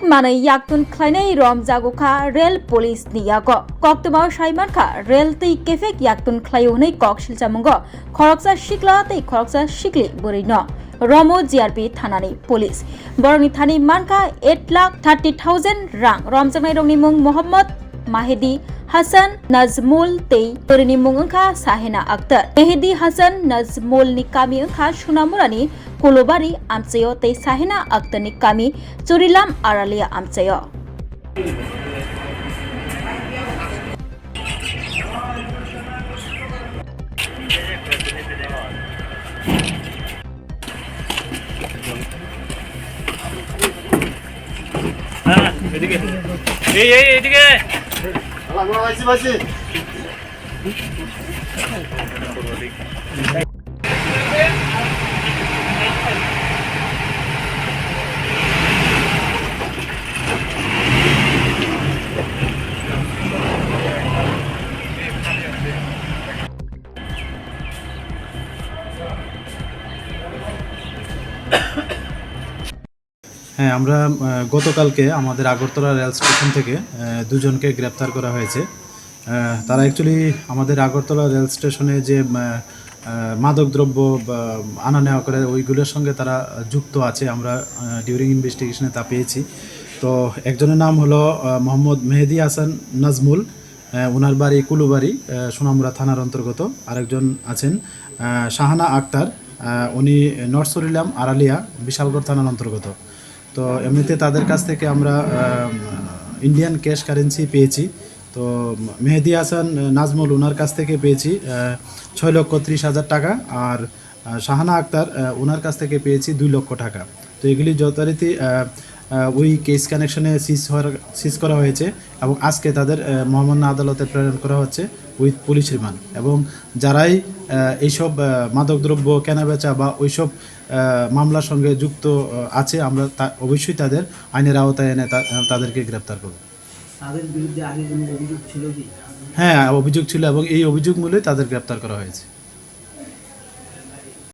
मानै याक्तुन ख्लाइनाय रम जागुखा rail police नियाग कक्तमा साइमानखा rail तै केफेक याक्तुन ख्लाइउनै कक सिलचामुंग खरकसा सिक्ला तै खरकसा सिक्लि बोरैन रमो जिआरपि थानानि पुलिस बरनि थानि मानखा 8,30,000 रां रमजानाय रंनि मुं मोहम्मद माहिदी हसन नजमुल तै बोरनि मुं अंखा साहेना अख्तर मेहेदी हसन नजमुल नि कामी अंखा सुनामुरानि कुलुबारि आमचेयो तै साहेना अख्तर नि कामी चुरिलाम आरालिया आमचेयो এদিকে এই এদিকে আল্লাহ ভাইছি ভাইছি হ্যাঁ, আমরা গতকালকে আমাদের আগরতলা রেল স্টেশন থেকে দুজনকে গ্রেপ্তার করা হয়েছে। তারা অ্যাকচুয়ালি আমাদের আগরতলা রেল স্টেশনে যে মাদকদ্রব্য আনা নেওয়া করে ওইগুলোর সঙ্গে তারা যুক্ত আছে। আমরা ডিউরিং ইনভেস্টিগেশনে তা পেয়েছি। তো একজনের নাম হলো মোহাম্মদ মেহেদি হাসান নাজমুল, ওনার বাড়ি কুলুবাড়ি সোনামুড়া থানার অন্তর্গত। আরেকজন আছেন শাহানা আক্তার, উনি নর্থ সরিলাম আরালিয়া বিশালগড় থানার অন্তর্গত। তো এমনিতে তাদের কাছ থেকে আমরা ইন্ডিয়ান ক্যাশ কারেন্সি পেয়েছি। তো মেহেদি হাসান নাজমুল ওনার কাছ থেকে পেয়েছি 6,30,000 টাকা, আর শাহানা আক্তার ওনার কাছ থেকে পেয়েছি 2 লক্ষ টাকা। তো এগুলি যথারীতি ওই কেস কানেকশনে সিজ করা হয়েছে এবং আজকে তাদের মহামান্য আদালতে প্রেরণ করা হচ্ছে উইথ পুলিশ রিমান্ড। এবং যারাই এইসব মাদকদ্রব্য কেনাবেচা বা ওইসব মামলার সঙ্গে যুক্ত আছে, আমরা অবশ্যই তাদের আইনের আওতায় এনে তাদেরকে গ্রেপ্তার করব। তাদের বিরুদ্ধে আগে কোনো অভিযোগ ছিল কি? হ্যাঁ, অভিযোগ ছিল এবং এই অভিযোগ মূলেই তাদের গ্রেপ্তার করা হয়েছে।